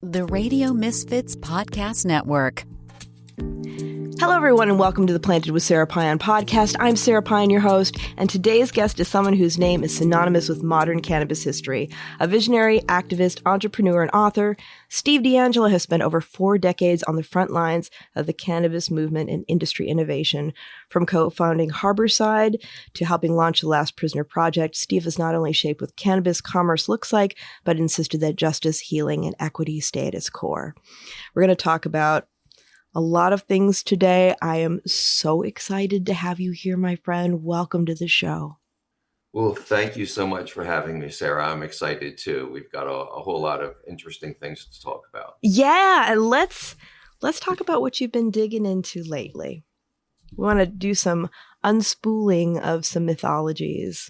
The Radio Misfits Podcast Network. Hello, everyone, and welcome to the Planted with Sara Pion podcast. I'm Sara Pion, your host, and today's guest is someone whose name is synonymous with modern cannabis history. A visionary, activist, entrepreneur, and author, Steve DeAngelo has spent over 4 decades on the front lines of the cannabis movement and industry innovation. From co-founding Harborside to helping launch the Last Prisoner Project, Steve has not only shaped what cannabis commerce looks like, but insisted that justice, healing, and equity stay at its core. We're going to talk about a lot of things today. I am so excited to have you here, my friend. Welcome to the show. Well, thank you so much for having me, Sara. I'm excited too. We've got a whole lot of interesting things to talk about. Yeah, and let's talk about what you've been digging into lately. We want to do some unspooling of some mythologies.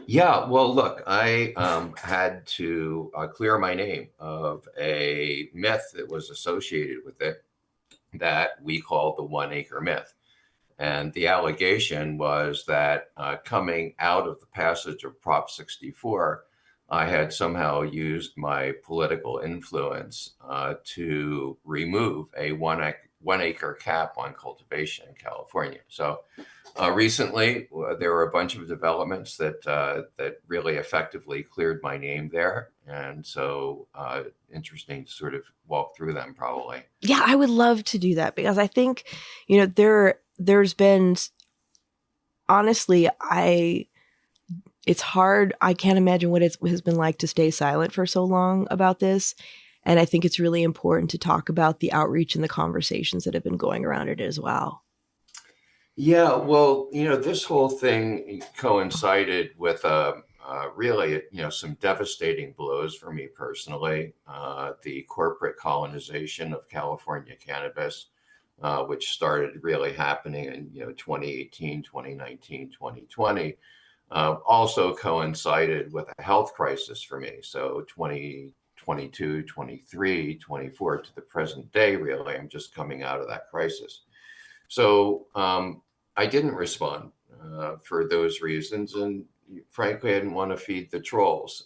Yeah, well, look, I had to clear my name of a myth that was associated with it that we call the 1 acre myth. And the allegation was that coming out of the passage of Prop 64, I had somehow used my political influence to remove a one acre cap on cultivation in California. So recently, there were a bunch of developments that really effectively cleared my name there. And so interesting to sort of walk through them probably. Yeah, I would love to do that because I think, there's been, honestly, it's hard. I can't imagine what it has been like to stay silent for so long about this. And I think it's really important to talk about the outreach and the conversations that have been going around it as well. Yeah, well, this whole thing coincided with really, some devastating blows for me personally. The corporate colonization of California cannabis, which started really happening in 2018, 2019, 2020, also coincided with a health crisis for me. So 2022, 23, 24 to the present day, really, I'm just coming out of that crisis. So I didn't respond for those reasons, and frankly, I didn't want to feed the trolls.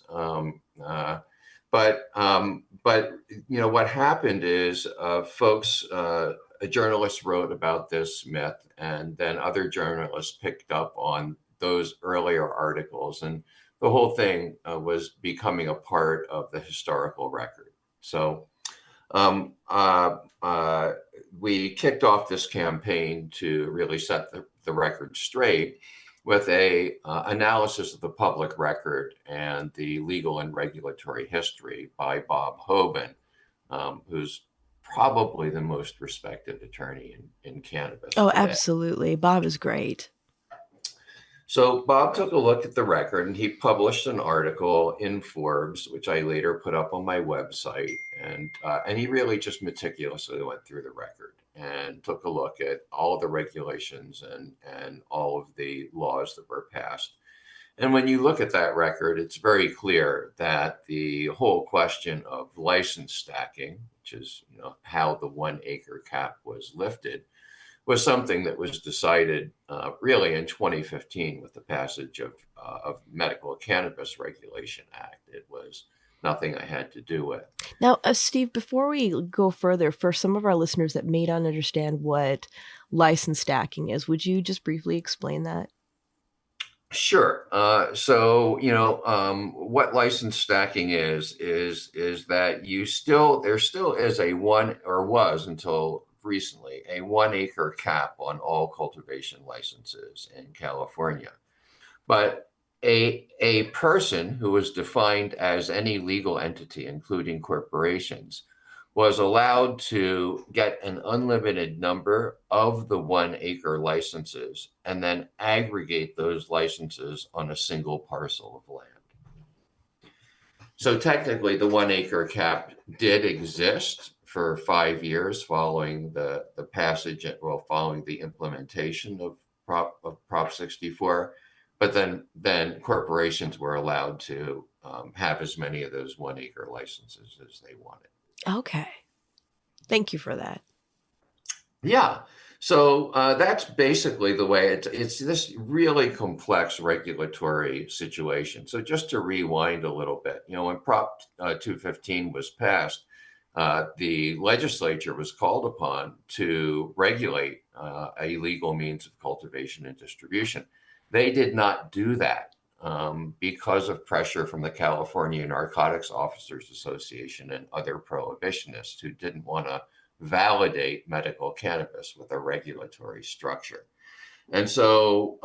But what happened is folks, a journalist wrote about this myth, and then other journalists picked up on those earlier articles, and the whole thing was becoming a part of the historical record. So we kicked off this campaign to really set the record straight with a analysis of the public record and the legal and regulatory history by Bob Hoban, who's probably the most respected attorney in cannabis. Oh, today. Absolutely. Bob is great. So Bob took a look at the record and he published an article in Forbes, which I later put up on my website. And he really just meticulously went through the record and took a look at all of the regulations and all of the laws that were passed. And when you look at that record, it's very clear that the whole question of license stacking, which is how the 1 acre cap was lifted, was something that was decided really in 2015 with the passage of Medical Cannabis Regulation Act. It was nothing I had to do with. Now, Steve, before we go further, for some of our listeners that may not understand what license stacking is, would you just briefly explain that? Sure. So, what license stacking is that there still is a was until recently, a 1 acre cap on all cultivation licenses in California. But a person who was defined as any legal entity, including corporations, was allowed to get an unlimited number of the 1 acre licenses and then aggregate those licenses on a single parcel of land. So technically, the 1 acre cap did exist for 5 years following the passage, following the implementation of Prop 64. But then corporations were allowed to have as many of those 1 acre licenses as they wanted. Okay. Thank you for that. Yeah. So that's basically the way it's this really complex regulatory situation. So just to rewind a little bit, when Prop 215 was passed, the legislature was called upon to regulate a legal means of cultivation and distribution. They did not do that because of pressure from the California Narcotics Officers Association and other prohibitionists who didn't want to validate medical cannabis with a regulatory structure. And so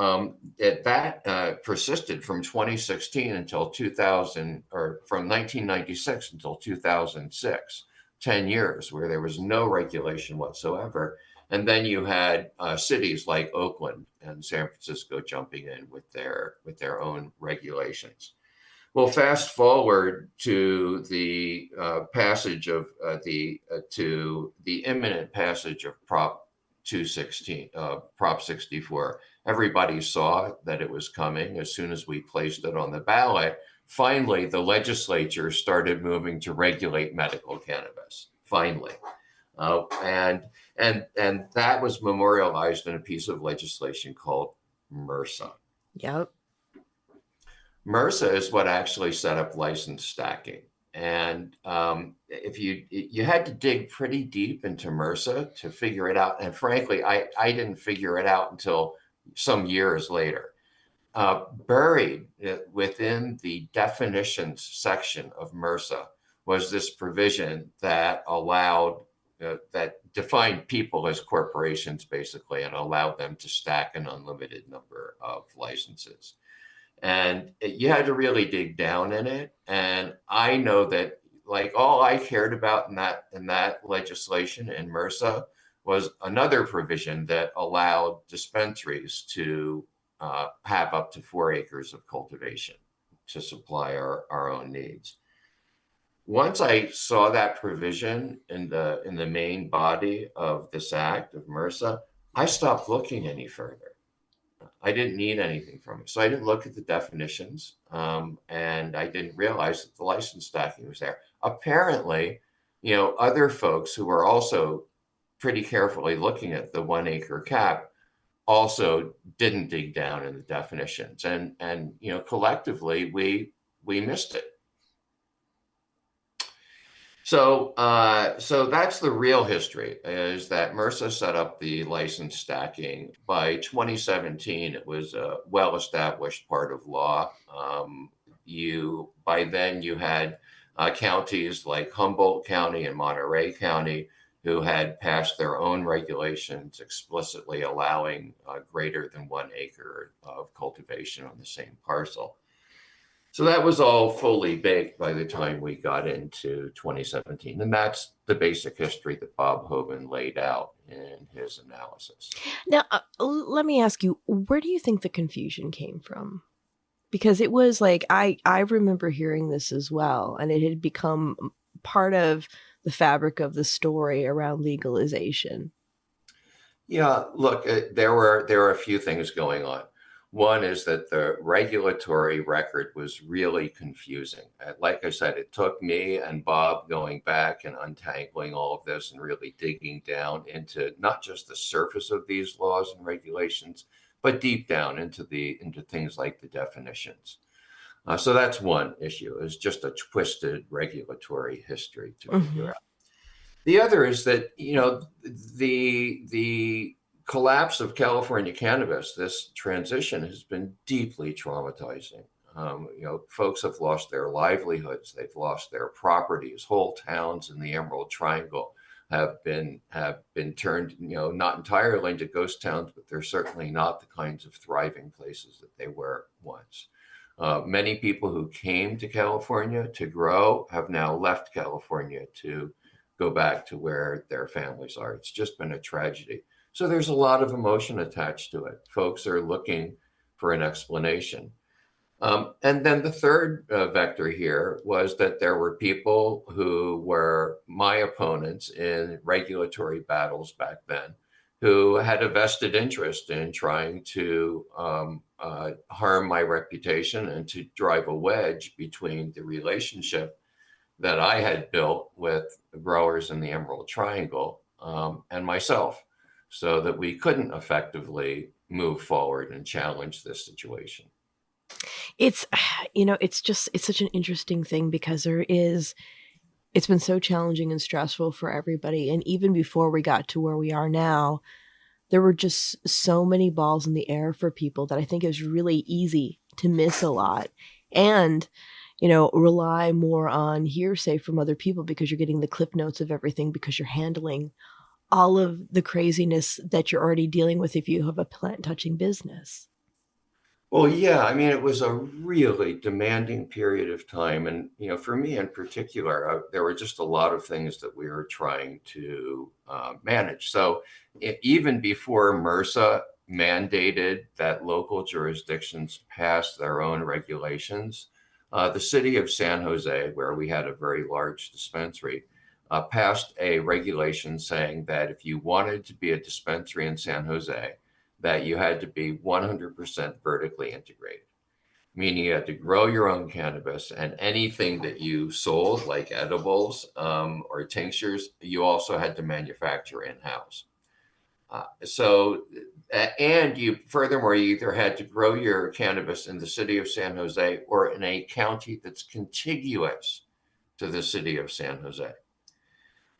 that persisted from 2016 until 2000, or from 1996 until 2006, 10 years where there was no regulation whatsoever. And then you had cities like Oakland and San Francisco jumping in with their own regulations. Well, fast forward to the passage of to the imminent passage of Prop 216, Prop 64. Everybody saw that it was coming as soon as we placed it on the ballot. Finally, the legislature started moving to regulate medical cannabis. Finally, and that was memorialized in a piece of legislation called MRSA. Yep. MRSA is what actually set up license stacking. And if you had to dig pretty deep into MRSA to figure it out. And frankly, I didn't figure it out until some years later. Buried within the definitions section of MRSA was this provision that that defined people as corporations, basically, and allowed them to stack an unlimited number of licenses. And you had to really dig down in it. And I know that, like, all I cared about in that legislation in MRSA was another provision that allowed dispensaries to have up to 4 acres of cultivation to supply our own needs. Once I saw that provision in the main body of this act of MRSA, I stopped looking any further. I didn't need anything from it. So I didn't look at the definitions, and I didn't realize that the license stacking was there. Apparently, other folks who were also pretty carefully looking at the 1 acre cap also didn't dig down in the definitions. And collectively, we missed it. So that's the real history, is that MRSA set up the license stacking. By 2017, it was a well-established part of law. By then you had counties like Humboldt County and Monterey County who had passed their own regulations explicitly allowing greater than 1 acre of cultivation on the same parcel. So that was all fully baked by the time we got into 2017. And that's the basic history that Bob Hoban laid out in his analysis. Now, let me ask you, where do you think the confusion came from? Because it was like, I remember hearing this as well, and it had become part of the fabric of the story around legalization. Yeah, look, there were a few things going on. One is that the regulatory record was really confusing. Like I said, it took me and Bob going back and untangling all of this and really digging down into not just the surface of these laws and regulations, but deep down into things like the definitions. So that's one issue, is just a twisted regulatory history to figure out. The other is that, the collapse of California cannabis, this transition has been deeply traumatizing. Folks have lost their livelihoods, they've lost their properties. Whole towns in the Emerald Triangle have been turned, not entirely into ghost towns, but they're certainly not the kinds of thriving places that they were once. Many people who came to California to grow have now left California to go back to where their families are. It's just been a tragedy. So there's a lot of emotion attached to it. Folks are looking for an explanation. And then the third vector here was that there were people who were my opponents in regulatory battles back then, who had a vested interest in trying to harm my reputation and to drive a wedge between the relationship that I had built with the growers in the Emerald Triangle and myself. so that we couldn't effectively move forward and challenge this situation. It's, it's such an interesting thing because it's been so challenging and stressful for everybody. And even before we got to where we are now, there were just so many balls in the air for people that I think it was really easy to miss a lot and, rely more on hearsay from other people because you're getting the clip notes of everything because you're handling all of the craziness that you're already dealing with if you have a plant touching business. Well, yeah, I mean, it was a really demanding period of time. And, for me in particular, there were just a lot of things that we were trying to manage. So even before MRSA mandated that local jurisdictions pass their own regulations, the city of San Jose, where we had a very large dispensary, passed a regulation saying that if you wanted to be a dispensary in San Jose, that you had to be 100% vertically integrated, meaning you had to grow your own cannabis, and anything that you sold, like edibles or tinctures, you also had to manufacture in-house. And you furthermore, you either had to grow your cannabis in the city of San Jose or in a county that's contiguous to the city of San Jose.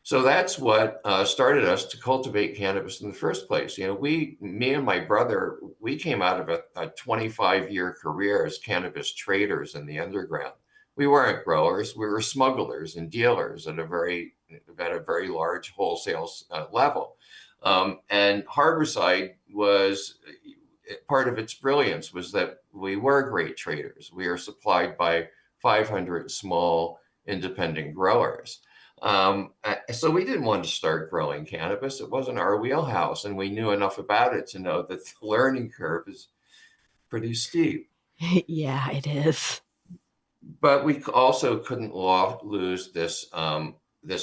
So that's what started us to cultivate cannabis in the first place. Me and my brother, we came out of a 25-year career as cannabis traders in the underground. We weren't growers; we were smugglers and dealers at a very large wholesale level. And Harborside was part of its brilliance was that we were great traders. We are supplied by 500 small independent growers. So we didn't want to start growing cannabis. It wasn't our wheelhouse, and we knew enough about it to know that the learning curve is pretty steep. Yeah, it is. But we also couldn't lose this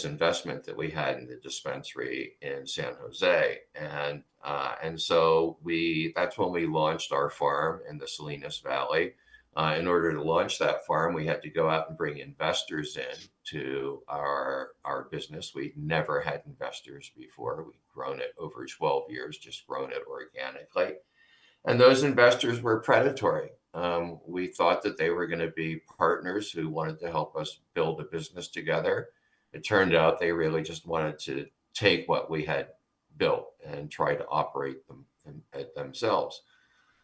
investment that we had in the dispensary in San Jose, and so that's when we launched our farm in the Salinas Valley. In order to launch that farm, we had to go out and bring investors in to our business. We'd never had investors before. We'd grown it over 12 years, just grown it organically. And those investors were predatory. We thought that they were going to be partners who wanted to help us build a business together. It turned out they really just wanted to take what we had built and try to operate them themselves.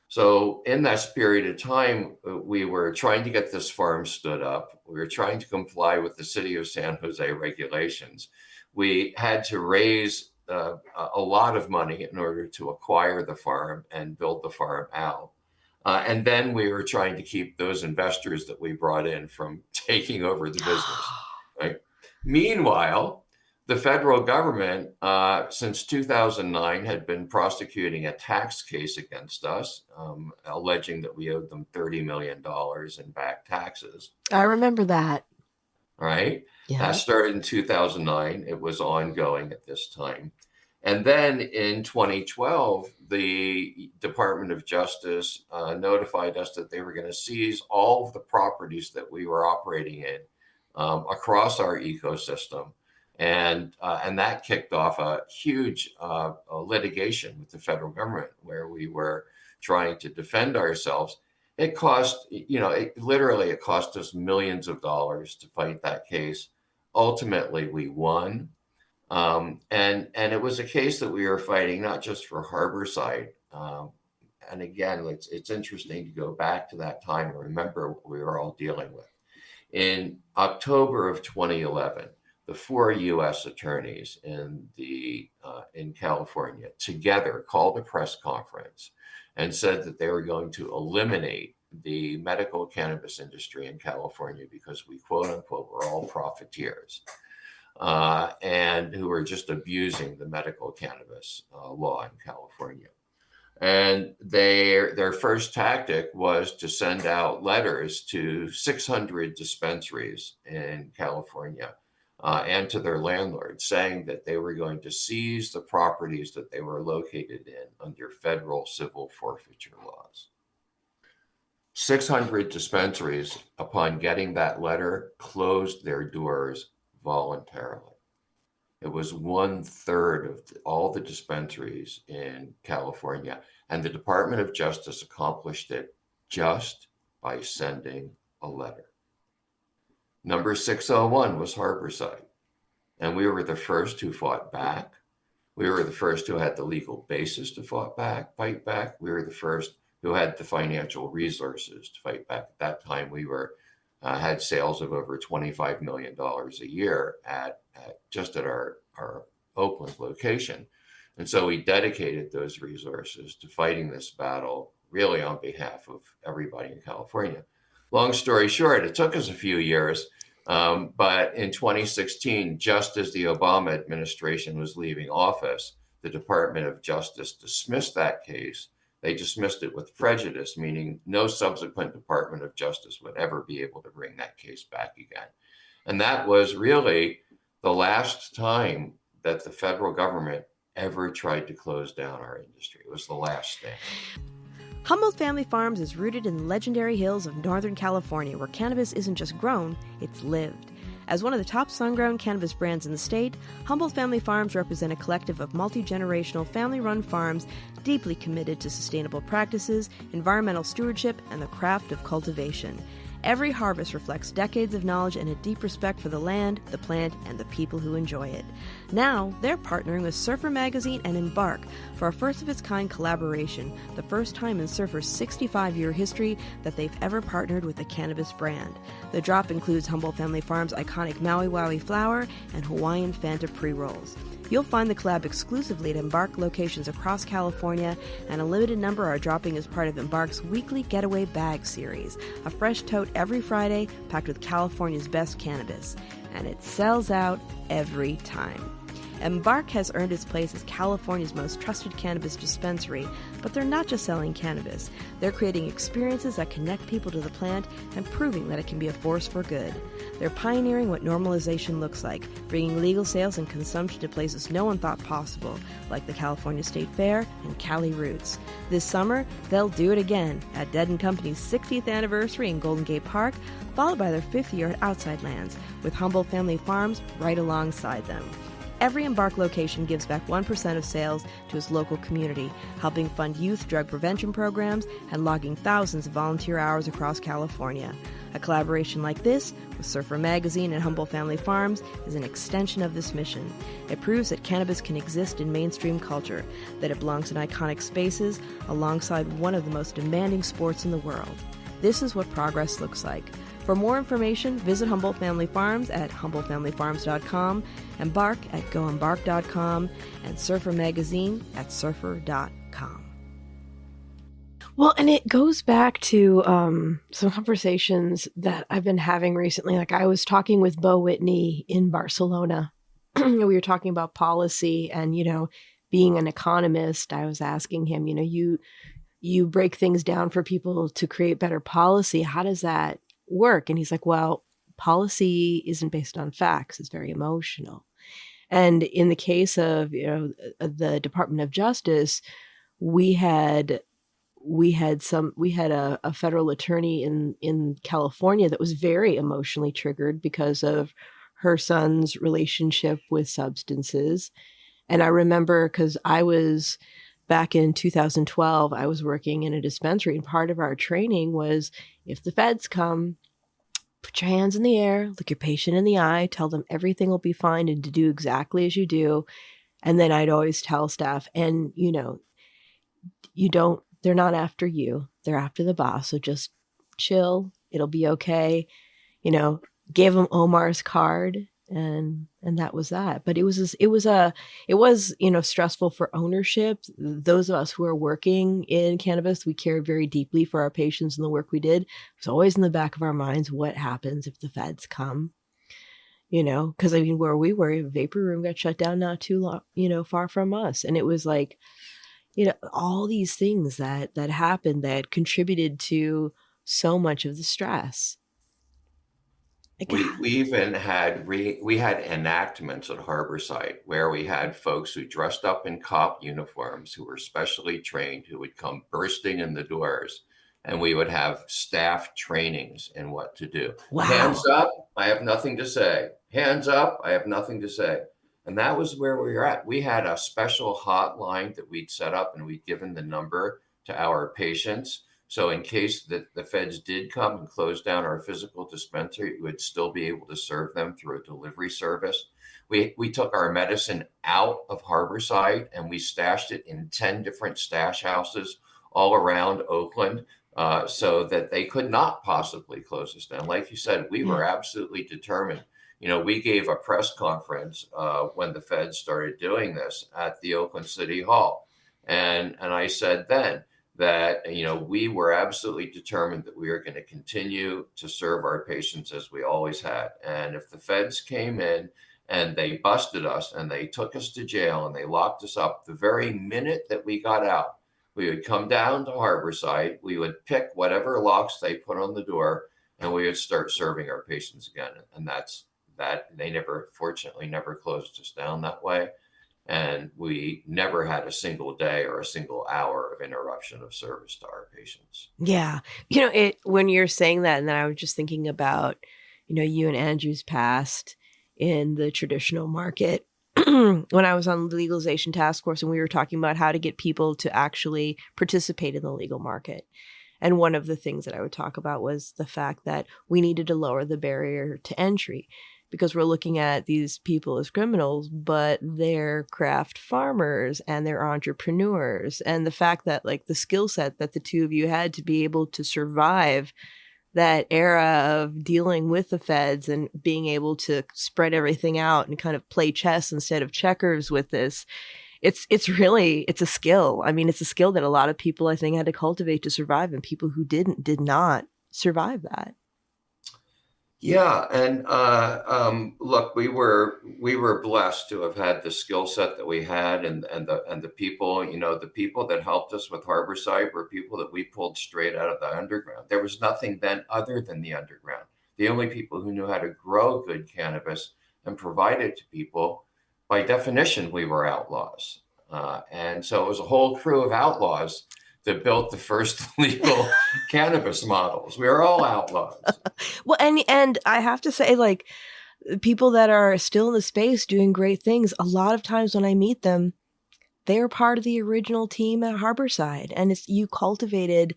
So in that period of time, we were trying to get this farm stood up. We were trying to comply with the city of San Jose regulations. We had to raise a lot of money in order to acquire the farm and build the farm out. And then we were trying to keep those investors that we brought in from taking over the business. Right? Meanwhile, the federal government, since 2009, had been prosecuting a tax case against us, alleging that we owed them $30 million in back taxes. I remember that. Right? Yeah. That started in 2009. It was ongoing at this time. And then in 2012, the Department of Justice notified us that they were going to seize all of the properties that we were operating in across our ecosystem. And that kicked off a huge litigation with the federal government where we were trying to defend ourselves. It cost, it cost us millions of dollars to fight that case. Ultimately, we won. And it was a case that we were fighting not just for Harborside. And again, it's interesting to go back to that time and remember what we were all dealing with. In October of 2011, the 4 U.S. attorneys in California together called a press conference and said that they were going to eliminate the medical cannabis industry in California because we, quote unquote, were all profiteers and who were just abusing the medical cannabis law in California. And their first tactic was to send out letters to 600 dispensaries in California and to their landlords saying that they were going to seize the properties that they were located in under federal civil forfeiture laws. 600 dispensaries, upon getting that letter, closed their doors voluntarily. It was 1/3 of all the dispensaries in California. And the Department of Justice accomplished it just by sending a letter. Number 601 was Harborside. And we were the first who fought back. We were the first who had the legal basis to fight back. We were the first who had the financial resources to fight back. At that time, we had sales of over $25 million a year at our Oakland location. And so we dedicated those resources to fighting this battle, really on behalf of everybody in California. Long story short, it took us a few years. But in 2016, just as the Obama administration was leaving office, the Department of Justice dismissed that case. They dismissed it with prejudice, meaning no subsequent Department of Justice would ever be able to bring that case back again. And that was really the last time that the federal government ever tried to close down our industry. It was the last thing. Humboldt Family Farms is rooted in the legendary hills of Northern California, where cannabis isn't just grown, it's lived. As one of the top sun-grown cannabis brands in the state, Humboldt Family Farms represent a collective of multi-generational family-run farms deeply committed to sustainable practices, environmental stewardship, and the craft of cultivation. Every harvest reflects decades of knowledge and a deep respect for the land, the plant, and the people who enjoy it. Now, they're partnering with Surfer Magazine and Embark for a first-of-its-kind collaboration, the first time in Surfer's 65-year history that they've ever partnered with a cannabis brand. The drop includes Humboldt Family Farms' iconic Maui Wowie flower and Hawaiian Fanta pre-rolls. You'll find the collab exclusively at Embark locations across California, and a limited number are dropping as part of Embark's weekly Getaway Bag series, a fresh tote every Friday packed with California's best cannabis. And it sells out every time. Embark has earned its place as California's most trusted cannabis dispensary, but they're not just selling cannabis. They're creating experiences that connect people to the plant and proving that it can be a force for good. They're pioneering what normalization looks like, bringing legal sales and consumption to places no one thought possible, like the California State Fair and Cali Roots. This summer, they'll do it again at Dead & Company's 60th anniversary in Golden Gate Park, followed by their 5th year at Outside Lands, with Humboldt Family Farms right alongside them. Every Embark location gives back 1% of sales to its local community, helping fund youth drug prevention programs and logging thousands of volunteer hours across California. A collaboration like this with Surfer Magazine and Humboldt Family Farms is an extension of this mission. It proves that cannabis can exist in mainstream culture, that it belongs in iconic spaces alongside one of the most demanding sports in the world. This is what progress looks like. For more information, visit Humboldt Family Farms at HumboldtFamilyFarms.com, Embark at GoEmbark.com, and Surfer Magazine at Surfer.com. Well, and it goes back to some conversations that I've been having recently. Like I was talking with Bo Whitney in Barcelona. We were talking about policy and, being an economist, I was asking him, you break things down for people to create better policy. How does that work? And he's like, well, policy isn't based on facts. It's very emotional. And in the case of, the Department of Justice, we had a federal attorney in California that was very emotionally triggered because of her son's relationship with substances. And I remember because I was back in 2012, I was working in a dispensary, and part of our training was if the feds come, put your hands in the air, look your patient in the eye, tell them everything will be fine and to do exactly as you do. And then I'd always tell staff, and they're not after you, they're after the boss. So just chill. It'll be okay. Gave them Omar's card, and that was that. But it was stressful for ownership. Those of us who are working in cannabis, we cared very deeply for our patients and the work we did. It was always in the back of our minds, what happens if the feds come? Because where we were, a vapor room got shut down not too long, far from us. And it was like, all these things that happened that contributed to so much of the stress. We even had we had enactments at Harborside where we had folks who dressed up in cop uniforms, who were specially trained, who would come bursting in the doors, and we would have staff trainings in what to do. Wow. Hands up, I have nothing to say. Hands up, I have nothing to say. And that was where we were at. We had a special hotline that we'd set up, and we'd given the number to our patients. So in case the feds did come and close down our physical dispensary, we would still be able to serve them through a delivery service. We took our medicine out of Harborside and we stashed it in 10 different stash houses all around Oakland, so that they could not possibly close us down. Like you said, we were absolutely determined. We gave a press conference when the feds started doing this at the Oakland City Hall. And I said then that, we were absolutely determined that we were going to continue to serve our patients as we always had. And if the feds came in and they busted us and they took us to jail and they locked us up, the very minute that we got out, we would come down to Harborside, we would pick whatever locks they put on the door, and we would start serving our patients again. And that's that. They fortunately never closed us down that way. And we never had a single day or a single hour of interruption of service to our patients. Yeah. When you're saying that, and then I was just thinking about, you and Andrew's past in the traditional market. When I was on the legalization task force and we were talking about how to get people to actually participate in the legal market. And one of the things that I would talk about was the fact that we needed to lower the barrier to entry, because we're looking at these people as criminals, but they're craft farmers and they're entrepreneurs. And the fact that the skill set that the two of you had to be able to survive that era of dealing with the feds and being able to spread everything out and kind of play chess instead of checkers with this. It's a skill. I mean, it's a skill that a lot of people, I think, had to cultivate to survive, and people who did not survive that. Yeah, and look, we were blessed to have had the skill set that we had, and the people, the people that helped us with Harborside were people that we pulled straight out of the underground. There was nothing then other than the underground. The only people who knew how to grow good cannabis and provide it to people, by definition, we were outlaws, and so it was a whole crew of outlaws that built the first legal cannabis models. We were all outlaws. Well, and I have to say, people that are still in the space doing great things, a lot of times when I meet them, they're part of the original team at Harborside. And you cultivated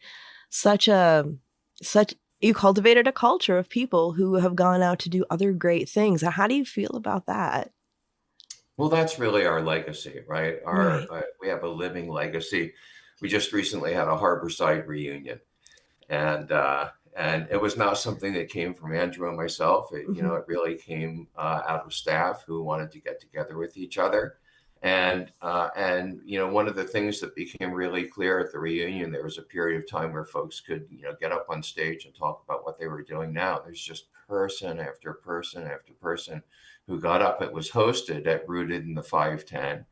you cultivated a culture of people who have gone out to do other great things. How do you feel about that? Well, that's really our legacy, right? Right. We have a living legacy. We just recently had a Harborside reunion, and it was not something that came from Andrew and myself. It really came out of staff who wanted to get together with each other, and one of the things that became really clear at the reunion, there was a period of time where folks could get up on stage and talk about what they were doing now. There's just person after person after person who got up. It was hosted at Rooted in the 510.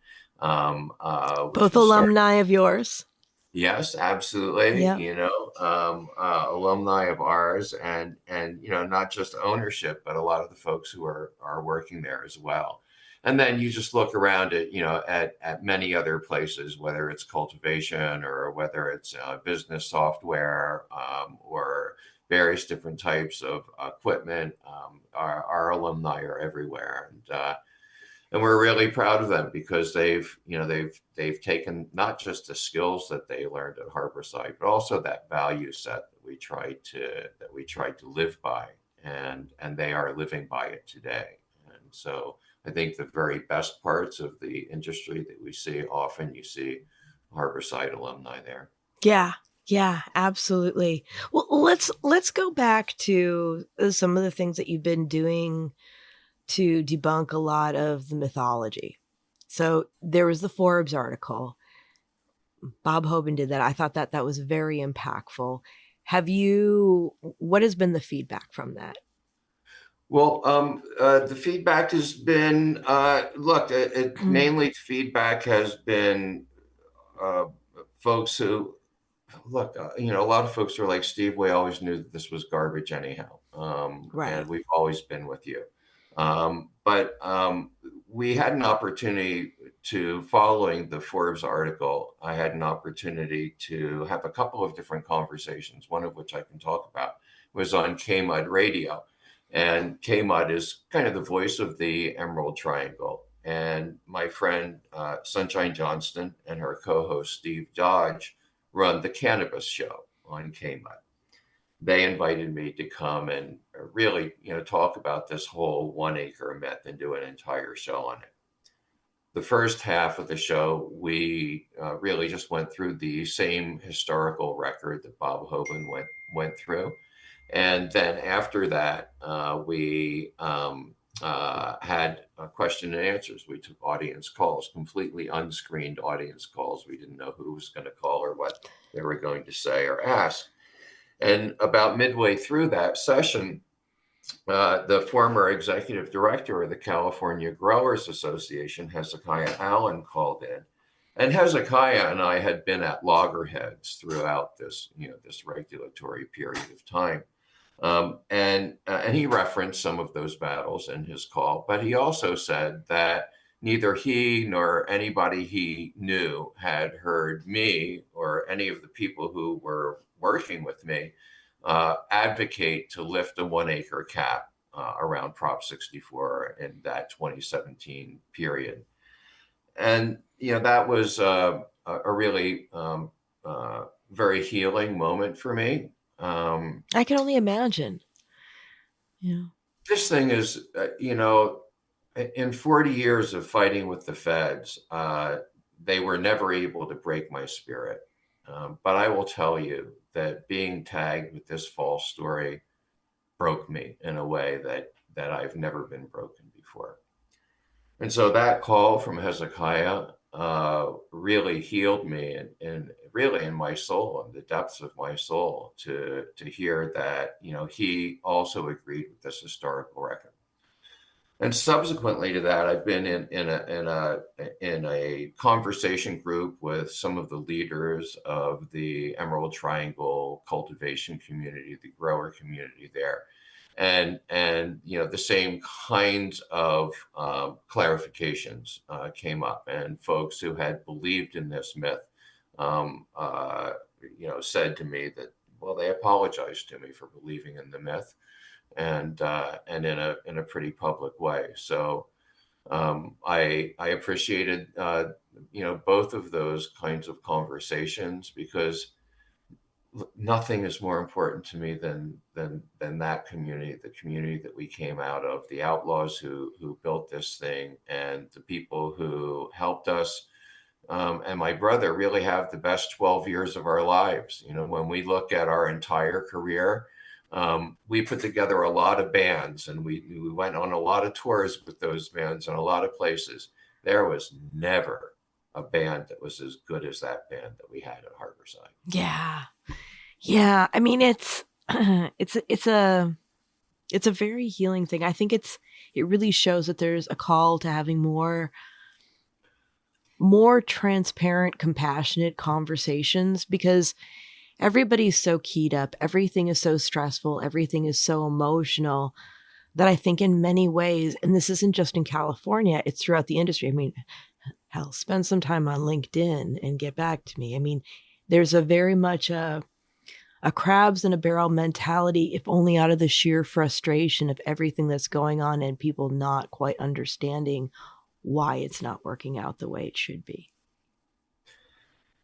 Both alumni of yours. Yes, absolutely. Yeah. Alumni of ours, and not just ownership, but a lot of the folks who are working there as well. And then you just look around at many other places, whether it's cultivation or whether it's business software, or various different types of equipment. Our alumni are everywhere, and we're really proud of them, because they've taken not just the skills that they learned at Harborside, but also that value set that we tried to live by, and they are living by it today. And so I think the very best parts of the industry that we see, often you see Harborside alumni there. Yeah, absolutely. Well, let's go back to some of the things that you've been doing to debunk a lot of the mythology. So there was the Forbes article. Bob Hoban did that. I thought that was very impactful. What has been the feedback from that? Well, the feedback has been, mainly feedback has been folks who, a lot of folks are like, Steve, we always knew that this was garbage anyhow. Right. And we've always been with you. But we had an opportunity following the Forbes article, I had an opportunity to have a couple of different conversations, one of which I can talk about, was on KMUD Radio. And KMUD is kind of the voice of the Emerald Triangle. and my friend Sunshine Johnston and her co-host Steve Dodge run the Cannabis Show on KMUT. They invited me to come and really, talk about this whole 1 acre myth and do an entire show on it. The first half of the show, we really just went through the same historical record that Bob Hoban went through. And then after that, we had question and answers. We took audience calls, completely unscreened audience calls. We didn't know who was going to call or what they were going to say or ask. And about midway through that session, the former executive director of the California Growers Association, Hezekiah Allen, called in. And Hezekiah and I had been at loggerheads throughout this, this regulatory period of time. And he referenced some of those battles in his call, but he also said that neither he nor anybody he knew had heard me or any of the people who were working with me advocate to lift a 1 acre cap around Prop 64 in that 2017 period. And, that was a really very healing moment for me. I can only imagine. Yeah. This thing is, in 40 years of fighting with the feds, they were never able to break my spirit. But I will tell you that being tagged with this false story broke me in a way that I've never been broken before. And so that call from Hezekiah really healed me and really in my soul, in the depths of my soul, to hear that, he also agreed with this historical record. And subsequently to that, I've been in a conversation group with some of the leaders of the Emerald Triangle cultivation community, the grower community there, and the same kinds of clarifications came up, and folks who had believed in this myth, said to me that, well, they apologized to me for believing in the myth. And in a pretty public way. So I appreciated both of those kinds of conversations, because nothing is more important to me than that community, the community that we came out of, the outlaws who built this thing, and the people who helped us. And my brother really have the best 12 years of our lives. When we look at our entire career, we put together a lot of bands, and we went on a lot of tours with those bands in a lot of places. There was never a band that was as good as that band that we had at Harborside. Yeah. I mean, it's a very healing thing. I think it really shows that there's a call to having more transparent, compassionate conversations, because everybody's so keyed up. Everything is so stressful. Everything is so emotional that I think in many ways, and this isn't just in California, it's throughout the industry. I mean, hell, spend some time on LinkedIn and get back to me. I mean, there's a very much a crabs in a barrel mentality, if only out of the sheer frustration of everything that's going on and people not quite understanding why it's not working out the way it should be.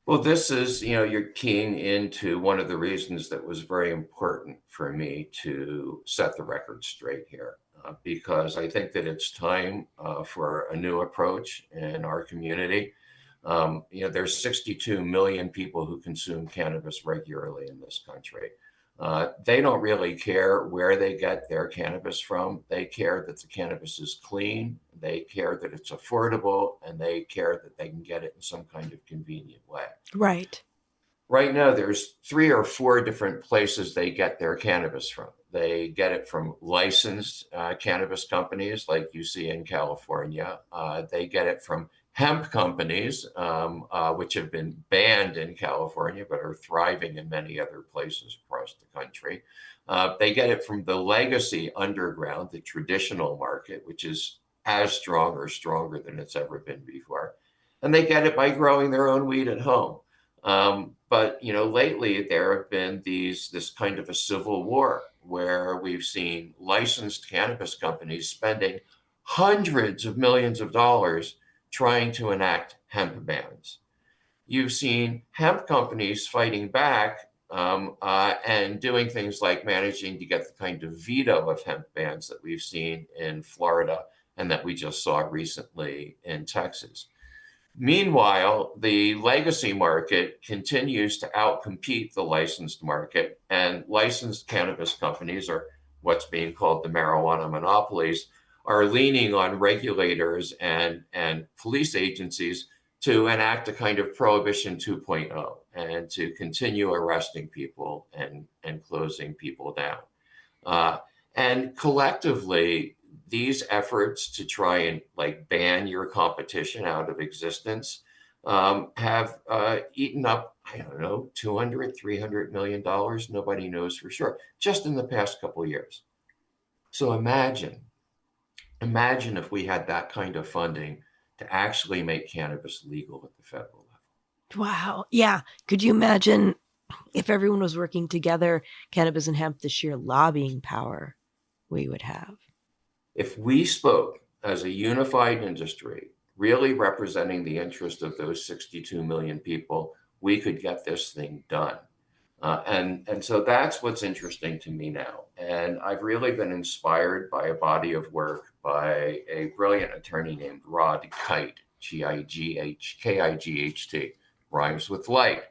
Well, this is, you're keying into one of the reasons that was very important for me to set the record straight here, because I think that it's time for a new approach in our community. There's 62 million people who consume cannabis regularly in this country. They don't really care where they get their cannabis from. They care that the cannabis is clean. They care that it's affordable, and they care that they can get it in some kind of convenient way. Right. Right now, there's 3 or 4 different places they get their cannabis from. They get it from licensed cannabis companies like you see in California. They get it from hemp companies, which have been banned in California but are thriving in many other places across the country. They get it from the legacy underground, the traditional market, which is as strong or stronger than it's ever been before. And they get it by growing their own weed at home. But lately there have been this kind of a civil war where we've seen licensed cannabis companies spending hundreds of millions of dollars trying to enact hemp bans. You've seen hemp companies fighting back and doing things like managing to get the kind of veto of hemp bans that we've seen in Florida and that we just saw recently in Texas. Meanwhile, the legacy market continues to outcompete the licensed market, and licensed cannabis companies, or what's being called the marijuana monopolies, are leaning on regulators and police agencies to enact a kind of Prohibition 2.0 and to continue arresting people and closing people down. And collectively, these efforts to try and ban your competition out of existence have eaten up, I don't know, $200-300 million. Nobody knows for sure, just in the past couple of years. So imagine if we had that kind of funding to actually make cannabis legal at the federal level. Wow. Yeah. Could you imagine if everyone was working together, cannabis and hemp, the sheer lobbying power we would have? If we spoke as a unified industry, really representing the interest of those 62 million people, we could get this thing done. And so that's what's interesting to me now. And I've really been inspired by a body of work by a brilliant attorney named Rod Kite, K-I-G-H-T, rhymes with light.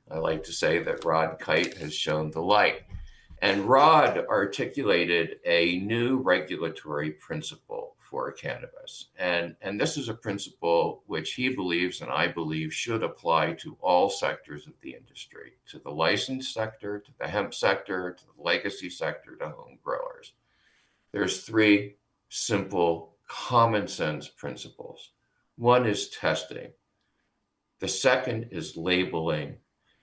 I like to say that Rod Kite has shown the light. And Rod articulated a new regulatory principle for cannabis. And this is a principle which he believes, and I believe, should apply to all sectors of the industry, to the licensed sector, to the hemp sector, to the legacy sector, to home growers. There's three simple, common sense principles. One is testing. The second is labeling.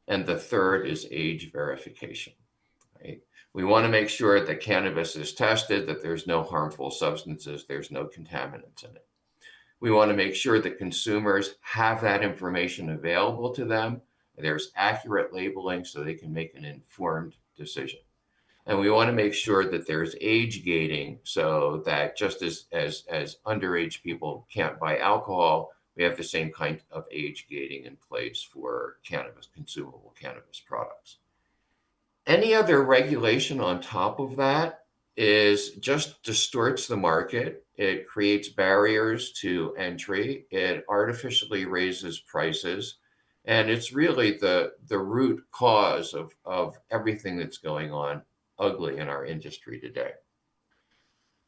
And the third is age verification. Right? We want to make sure that cannabis is tested, that there's no harmful substances, there's no contaminants in it. We want to make sure that consumers have that information available to them. There's accurate labeling so they can make an informed decision. And we want to make sure that there's age gating so that just as underage people can't buy alcohol, we have the same kind of age gating in place for cannabis, consumable cannabis products. Any other regulation on top of that just distorts the market. It creates barriers to entry. It artificially raises prices. And it's really the root cause of everything that's going on ugly in our industry today.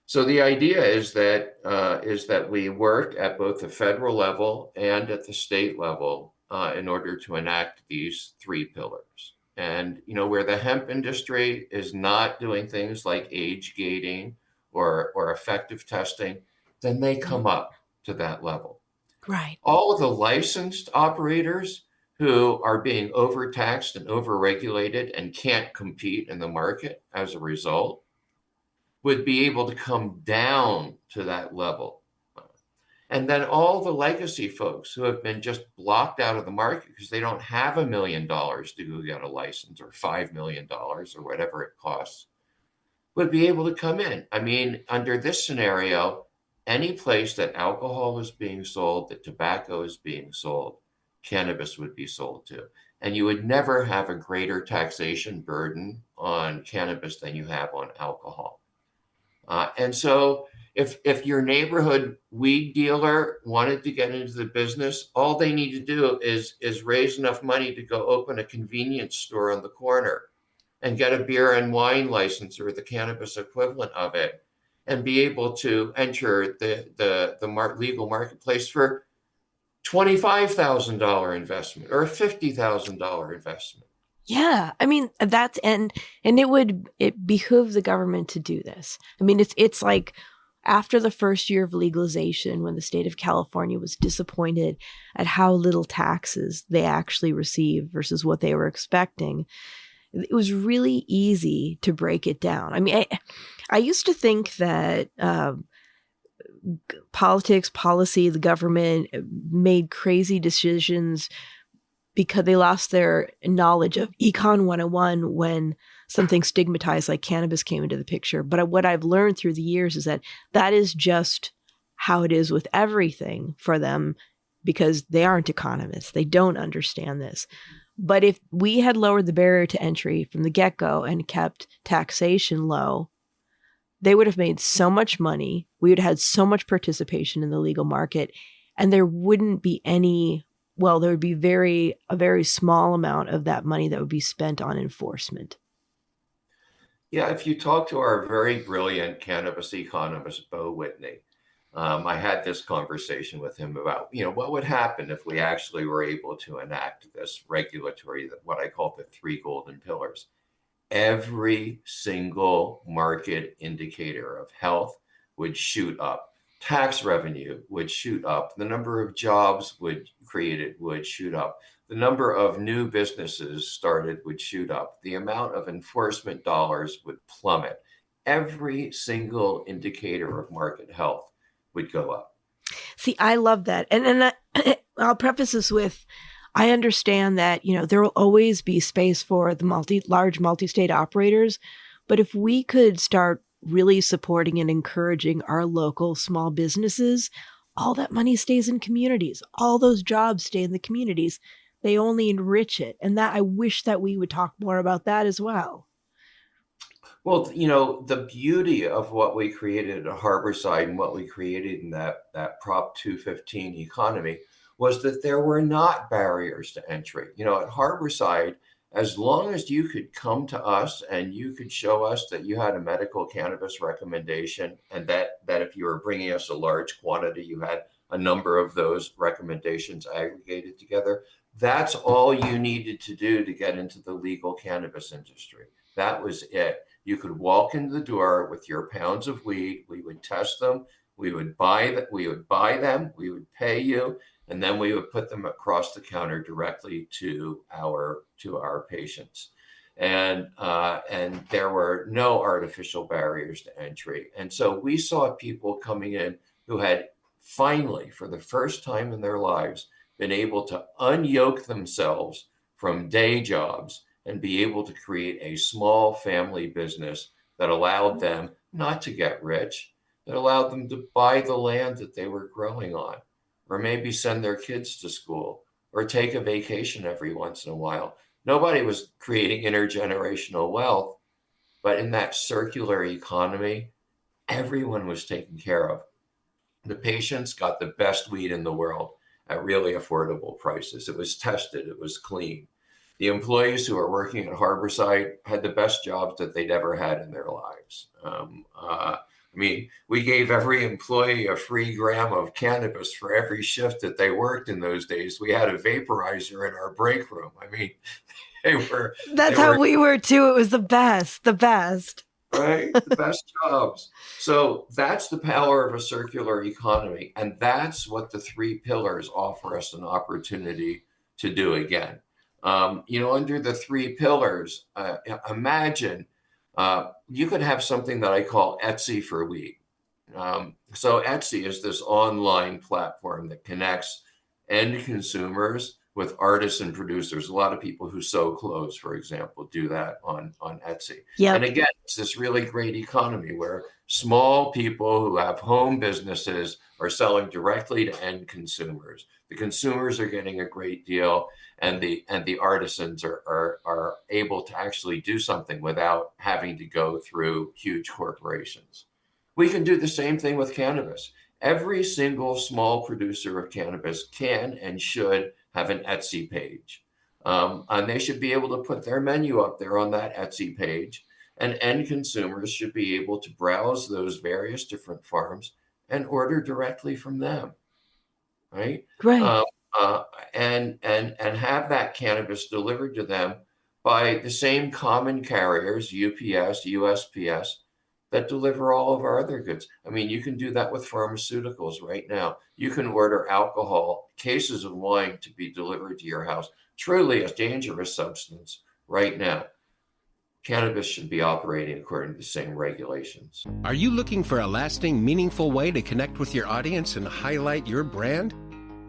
So the idea is that we work at both the federal level and at the state level in order to enact these three pillars. And where the hemp industry is not doing things like age gating or effective testing, then they come up to that level. Right. All of the licensed operators who are being overtaxed and overregulated and can't compete in the market as a result would be able to come down to that level. And then all the legacy folks who have been just blocked out of the market because they don't have $1 million to go get a license or $5 million or whatever it costs would be able to come in. I mean, under this scenario, any place that alcohol is being sold, that tobacco is being sold, cannabis would be sold to. And you would never have a greater taxation burden on cannabis than you have on alcohol. And so if your neighborhood weed dealer wanted to get into the business, all they need to do is raise enough money to go open a convenience store on the corner and get a beer and wine license or the cannabis equivalent of it and be able to enter the legal marketplace for $25,000 investment or a $50,000 investment. Yeah, I mean and it behooves the government to do this. I mean, it's like after the first year of legalization, when the state of California was disappointed at how little taxes they actually received versus what they were expecting, it was really easy to break it down. I mean, I used to think that politics, policy, the government made crazy decisions because they lost their knowledge of Econ 101 when something stigmatized like cannabis came into the picture. But what I've learned through the years is that is just how it is with everything for them because they aren't economists. They don't understand this. But if we had lowered the barrier to entry from the get-go and kept taxation low, they would have made so much money. We would have had so much participation in the legal market, and there wouldn't be there would be a very small amount of that money that would be spent on enforcement. Yeah, if you talk to our very brilliant cannabis economist, Bo Whitney, I had this conversation with him about, what would happen if we actually were able to enact this regulatory, what I call the three golden pillars. Every single market indicator of health would shoot up. Tax revenue would shoot up. The number of jobs created would shoot up. The number of new businesses started would shoot up. The amount of enforcement dollars would plummet. Every single indicator of market health would go up. See, I love that. And I'll preface this with, I understand that, there will always be space for the large multi-state operators. But if we could start really supporting and encouraging our local small businesses, all that money stays in communities. All those jobs stay in the communities. They only enrich it. And that I wish that we would talk more about that as well. Well, the beauty of what we created at Harborside and what we created in that Prop 215 economy was that there were not barriers to entry. At Harborside, as long as you could come to us and you could show us that you had a medical cannabis recommendation and that if you were bringing us a large quantity, you had a number of those recommendations aggregated together, that's all you needed to do to get into the legal cannabis industry. That was it. You could walk into the door with your pounds of weed. We would test them. We would buy them. We would pay you, and then we would put them across the counter directly to our patients. And there were no artificial barriers to entry. And so we saw people coming in who had finally, for the first time in their lives, been able to unyoke themselves from day jobs and be able to create a small family business that allowed them not to get rich, that allowed them to buy the land that they were growing on, or maybe send their kids to school, or take a vacation every once in a while. Nobody was creating intergenerational wealth, but in that circular economy, everyone was taken care of. The patients got the best weed in the world at really affordable prices. It was tested, it was clean. The employees who are working at Harborside had the best jobs that they'd ever had in their lives. We gave every employee a free gram of cannabis for every shift that they worked in those days. We had a vaporizer in our break room. That's how we were too. It was the best. Right? The best jobs. So that's the power of a circular economy. And that's what the three pillars offer us an opportunity to do again. Under the three pillars, imagine you could have something that I call Etsy for weed. So Etsy is this online platform that connects end consumers with artists and producers. A lot of people who sew clothes, for example, do that on Etsy. Yep. And again, it's this really great economy where small people who have home businesses are selling directly to end consumers. The consumers are getting a great deal, and the artisans are able to actually do something without having to go through huge corporations. We can do the same thing with cannabis. Every single small producer of cannabis can and should have an Etsy page. And they should be able to put their menu up there on that Etsy page. And end consumers should be able to browse those various different farms and order directly from them. Right? Right. And have that cannabis delivered to them by the same common carriers, UPS, USPS, that deliver all of our other goods. You can do that with pharmaceuticals right now. You can order alcohol, cases of wine to be delivered to your house. Truly a dangerous substance right now. Cannabis should be operating according to the same regulations. Are you looking for a lasting, meaningful way to connect with your audience and highlight your brand?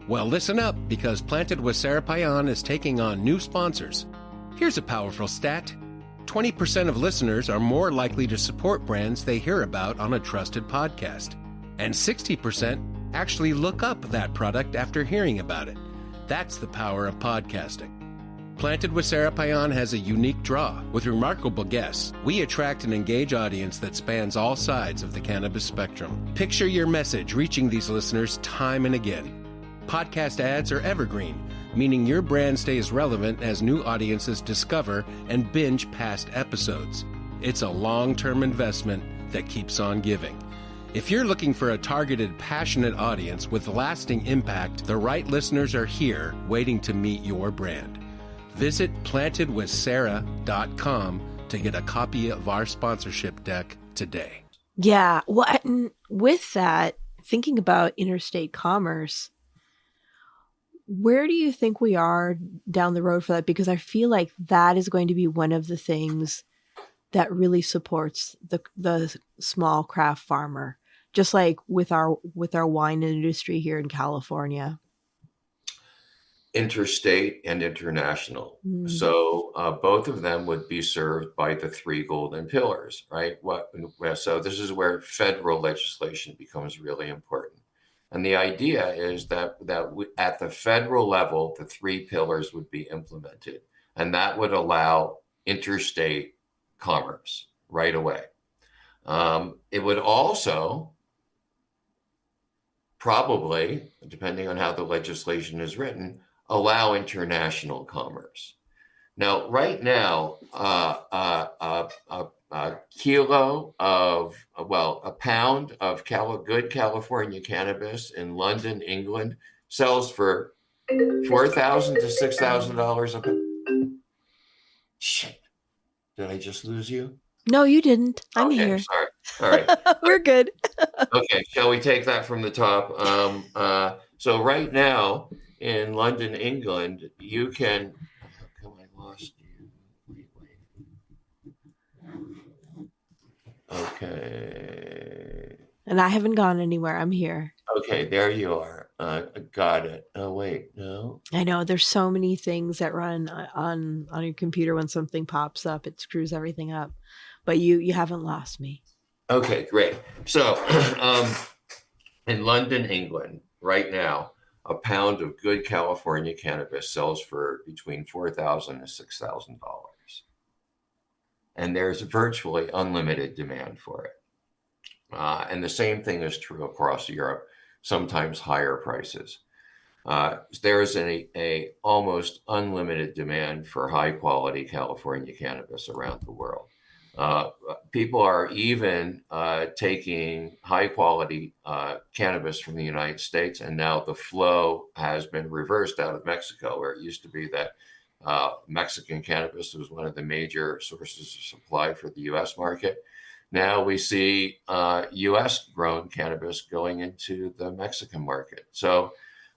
Well, listen up, because Planted with Sara Payan is taking on new sponsors. Here's a powerful stat. 20% of listeners are more likely to support brands they hear about on a trusted podcast. And 60% actually look up that product after hearing about it. That's the power of podcasting. Planted with Sara Payan has a unique draw. With remarkable guests, we attract and engage audience that spans all sides of the cannabis spectrum. Picture your message reaching these listeners time and again. Podcast ads are evergreen, meaning your brand stays relevant as new audiences discover and binge past episodes. It's a long-term investment that keeps on giving. If you're looking for a targeted, passionate audience with lasting impact, the right listeners are here waiting to meet your brand. Visit plantedwithsara.com to get a copy of our sponsorship deck today. Yeah. Well, and with that, thinking about interstate commerce, where do you think we are down the road for that? Because I feel like that is going to be one of the things that really supports the small craft farmer, just like with our wine industry here in California. Interstate and international. So both of them would be served by the three golden pillars, right? So this is where federal legislation becomes really important. And the idea is that at the federal level, the three pillars would be implemented, and that would allow interstate commerce right away. It would also probably, depending on how the legislation is written, allow international commerce. Now, right now, a pound of good California cannabis in London, England, sells for $4,000 to $6,000 a pound. Shit, did I just lose you? No, you didn't. I'm here. Sorry. All right. We're good. Okay, shall we take that from the top? So right now in London, England, you can. How come I lost you? Wait. Okay. And I haven't gone anywhere. I'm here. Okay, there you are. Got it. Oh wait, no. I know there's so many things that run on your computer. When something pops up, it screws everything up. But you haven't lost me. Okay, great. So in London, England, right now, a pound of good California cannabis sells for between $4,000 and $6,000. And there's virtually unlimited demand for it. And the same thing is true across Europe, sometimes higher prices. There's a almost unlimited demand for high quality California cannabis around the world. People are even taking high quality cannabis from the United States, and now the flow has been reversed out of Mexico, where it used to be that Mexican cannabis was one of the major sources of supply for the U.S. market. Now we see U.S. grown cannabis going into the Mexican market. So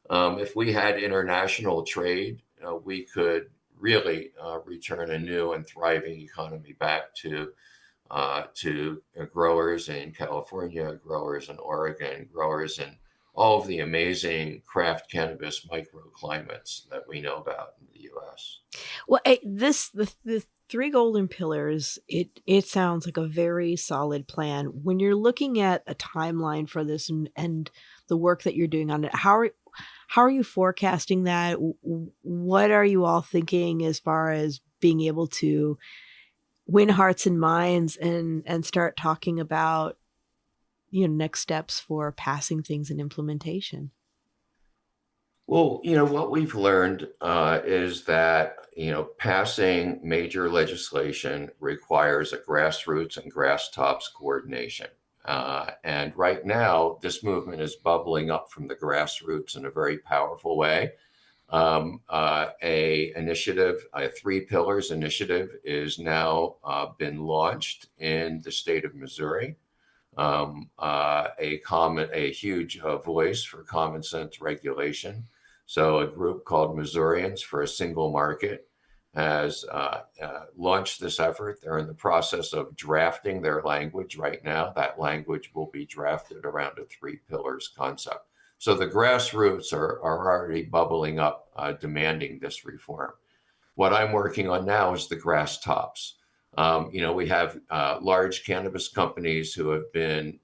if we had international trade, we could really return a new and thriving economy back to growers in California, growers in Oregon, growers in all of the amazing craft cannabis microclimates that we know about in the U.S. Well, the three golden pillars, it sounds like a very solid plan. When you're looking at a timeline for this and the work that you're doing on it, how are you forecasting that? What are you all thinking as far as being able to win hearts and minds and start talking about, next steps for passing things in implementation? Well, what we've learned is that, passing major legislation requires a grassroots and grass tops coordination. And right now, this movement is bubbling up from the grassroots in a very powerful way. A three pillars initiative is now been launched in the state of Missouri. A huge voice for common sense regulation. So a group called Missourians for a Single Market has launched this effort. They're in the process of drafting their language right now. That language will be drafted around a three pillars concept. So the grassroots are already bubbling up, demanding this reform. What I'm working on now is the grass tops. We have large cannabis companies who have been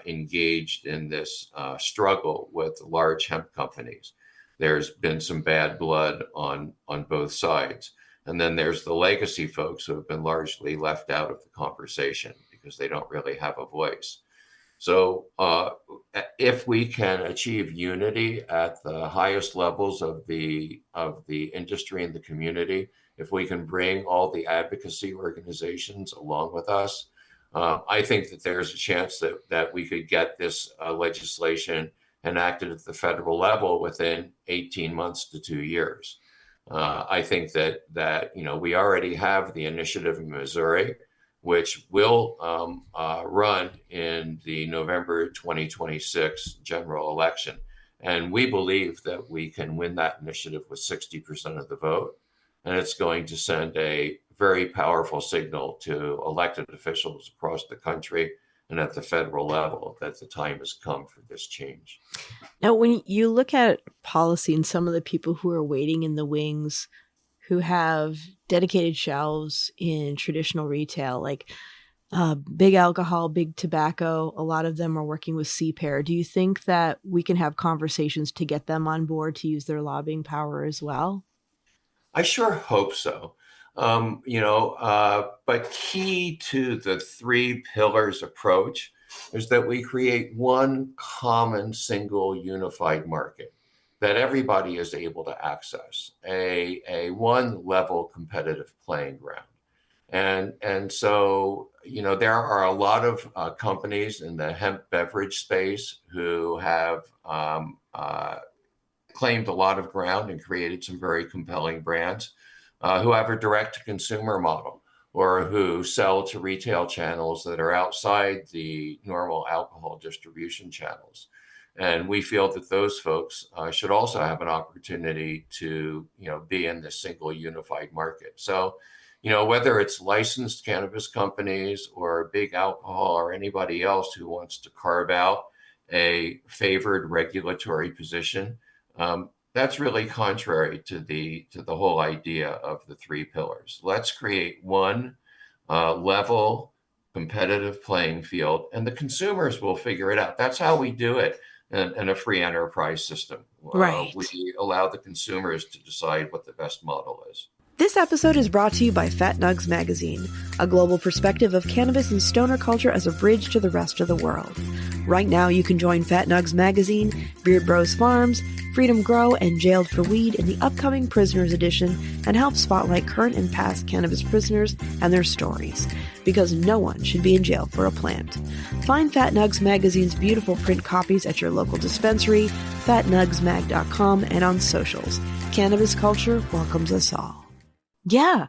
engaged in this struggle with large hemp companies. There's been some bad blood on both sides. And then there's the legacy folks who have been largely left out of the conversation because they don't really have a voice. So if we can achieve unity at the highest levels of the industry and the community, if we can bring all the advocacy organizations along with us, I think that there's a chance that we could get this legislation enacted at the federal level within 18 months to 2 years. I think that we already have the initiative in Missouri, which will run in the November 2026 general election. And we believe that we can win that initiative with 60% of the vote. And it's going to send a very powerful signal to elected officials across the country and at the federal level that the time has come for this change. Now, when you look at policy and some of the people who are waiting in the wings, who have dedicated shelves in traditional retail, like big alcohol, big tobacco, a lot of them are working with CPAIR. Do you think that we can have conversations to get them on board to use their lobbying power as well? I sure hope so. But key to the 3 pillars approach is that we create one common, single, unified market that everybody is able to access, a one level competitive playing ground. And so, there are a lot of companies in the hemp beverage space who have claimed a lot of ground and created some very compelling brands, who have a direct-to-consumer model or who sell to retail channels that are outside the normal alcohol distribution channels. And we feel that those folks should also have an opportunity to, be in this single unified market. So, whether it's licensed cannabis companies or big alcohol or anybody else who wants to carve out a favored regulatory position, that's really contrary to the whole idea of the 3 pillars. Let's create one level competitive playing field, and the consumers will figure it out. That's how we do it in a free enterprise system. Right. We allow the consumers to decide what the best model is. This episode is brought to you by Fat Nugs Magazine, a global perspective of cannabis and stoner culture as a bridge to the rest of the world. Right now, you can join Fat Nugs Magazine, Beard Bros Farms, Freedom Grow, and Jailed for Weed in the upcoming Prisoners Edition and help spotlight current and past cannabis prisoners and their stories, because no one should be in jail for a plant. Find Fat Nugs Magazine's beautiful print copies at your local dispensary, fatnugsmag.com, and on socials. Cannabis culture welcomes us all. Yeah.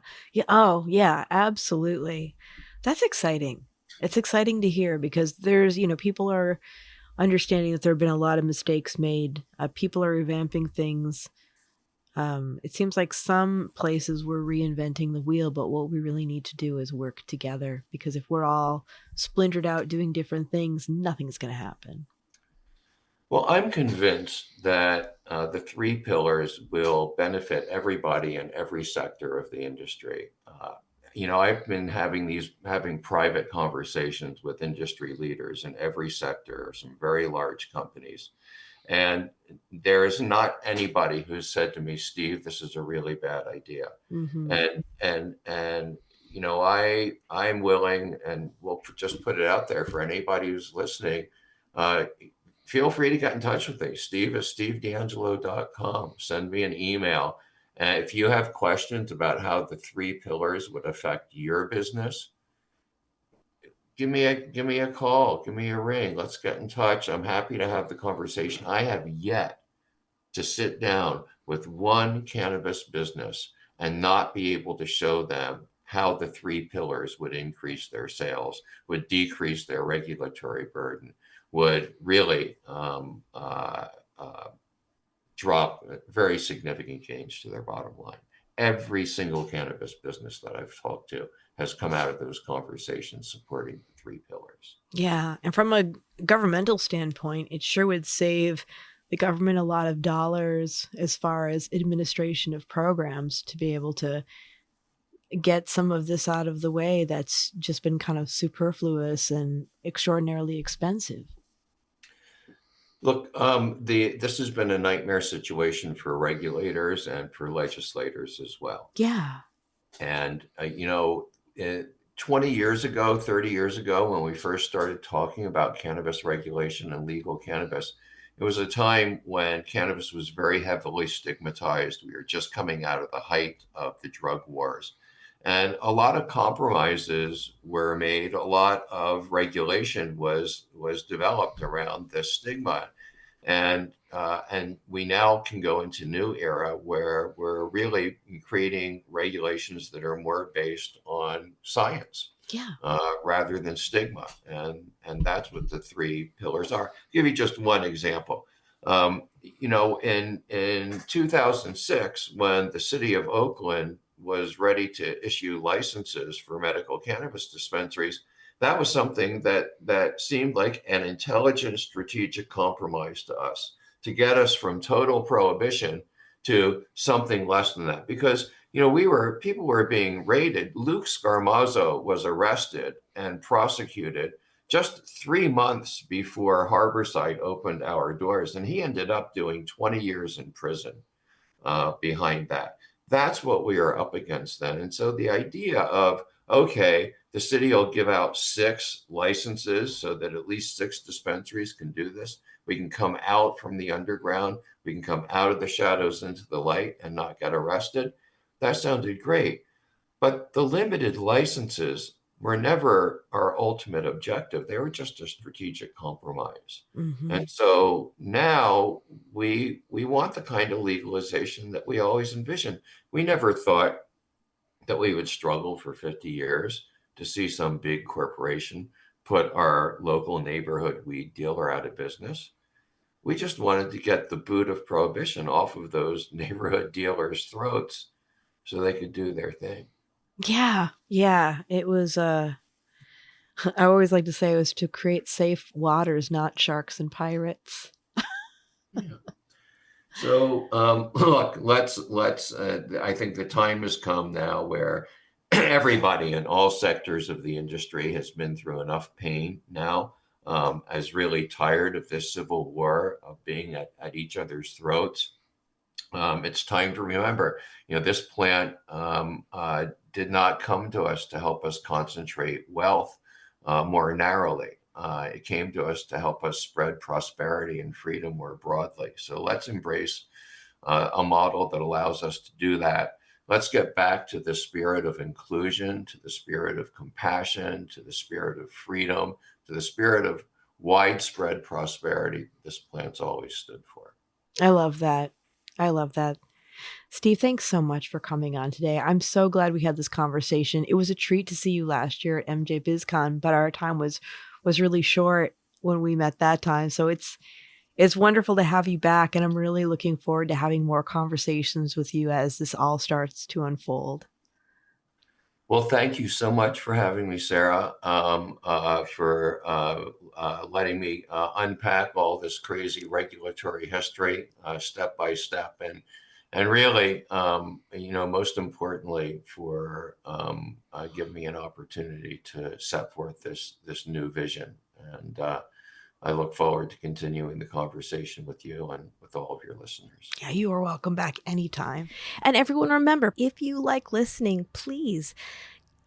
Oh, yeah, absolutely. That's exciting. It's exciting to hear because there's, people are understanding that there have been a lot of mistakes made. People are revamping things. It seems like some places we're reinventing the wheel, but what we really need to do is work together, because if we're all splintered out doing different things, nothing's going to happen. Well, I'm convinced that the 3 pillars will benefit everybody in every sector of the industry. I've been having private conversations with industry leaders in every sector, some very large companies. And there is not anybody who's said to me, Steve, this is a really bad idea. Mm-hmm. I'm willing, and we'll just put it out there for anybody who's listening. Feel free to get in touch with me, Steve at stevedeangelo.com. Send me an email. And if you have questions about how the 3 pillars would affect your business, give me a call, give me a ring. Let's get in touch. I'm happy to have the conversation. I have yet to sit down with one cannabis business and not be able to show them how the 3 pillars would increase their sales, would decrease their regulatory burden, would really drop very significant change to their bottom line. Every single cannabis business that I've talked to has come out of those conversations supporting the 3 pillars. Yeah. And from a governmental standpoint, it sure would save the government a lot of dollars as far as administration of programs to be able to get some of this out of the way that's just been kind of superfluous and extraordinarily expensive. Look, this has been a nightmare situation for regulators and for legislators as well. Yeah. And, 20 years ago, 30 years ago, when we first started talking about cannabis regulation and legal cannabis, it was a time when cannabis was very heavily stigmatized. We were just coming out of the height of the drug wars. And a lot of compromises were made. A lot of regulation was developed around this stigma. And we now can go into new era where we're really creating regulations that are more based on science, rather than stigma. And that's what the three pillars are. I'll give you just one example. In 2006, when the city of Oakland was ready to issue licenses for medical cannabis dispensaries, that was something that seemed like an intelligent strategic compromise to us, to get us from total prohibition to something less than that. Because, people were being raided. Luke Scarmazzo was arrested and prosecuted just 3 months before Harborside opened our doors. And he ended up doing 20 years in prison behind that. That's what we are up against then. And so the idea of, okay, the city will give out 6 licenses so that at least 6 dispensaries can do this. We can come out from the underground. We can come out of the shadows into the light and not get arrested. That sounded great. But the limited licenses were never our ultimate objective. They were just a strategic compromise. Mm-hmm. And so now we want the kind of legalization that we always envisioned. We never thought that we would struggle for 50 years to see some big corporation put our local neighborhood weed dealer out of business. We just wanted to get the boot of prohibition off of those neighborhood dealers' throats so they could do their thing. Yeah. It was, I always like to say it was to create safe waters, not sharks and pirates. Yeah. So, look, let's. I think the time has come now where everybody in all sectors of the industry has been through enough pain now, is really tired of this civil war of being at each other's throats. It's time to remember, this plant did not come to us to help us concentrate wealth more narrowly. It came to us to help us spread prosperity and freedom more broadly. So let's embrace a model that allows us to do that. Let's get back to the spirit of inclusion, to the spirit of compassion, to the spirit of freedom, to the spirit of widespread prosperity this plant's always stood for. I love that. Steve, thanks so much for coming on today. I'm so glad we had this conversation. It was a treat to see you last year at MJ BizCon, but our time was really short when we met that time. So it's wonderful to have you back, and I'm really looking forward to having more conversations with you as this all starts to unfold. Well, thank you so much for having me, Sarah, for letting me unpack all this crazy regulatory history step by step, and really, most importantly, for giving me an opportunity to set forth this new vision. And I look forward to continuing the conversation with you and with all of your listeners. Yeah, you are welcome back anytime. And everyone, remember, if you like listening, please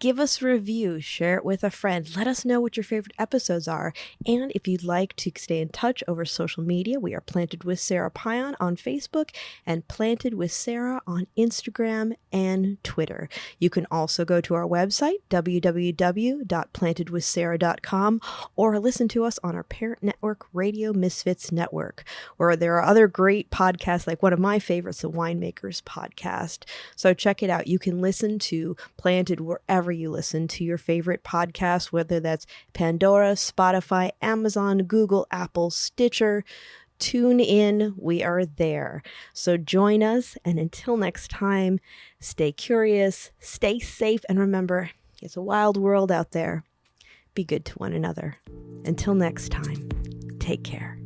give us a review, share it with a friend. Let us know what your favorite episodes are. And if you'd like to stay in touch over social media, we are Planted with Sara Pion on Facebook and Planted with Sara on Instagram and Twitter. You can also go to our website, www.plantedwithsara.com, or listen to us on our parent network, Radio Misfits Network, where there are other great podcasts, like one of my favorites, the Winemakers Podcast. So check it out. You can listen to Planted wherever you listen to your favorite podcast, whether that's Pandora, Spotify, Amazon, Google, Apple, Stitcher, tune in. We are there. So join us. And until next time, stay curious, stay safe, and remember, it's a wild world out there. Be good to one another. Until next time, take care.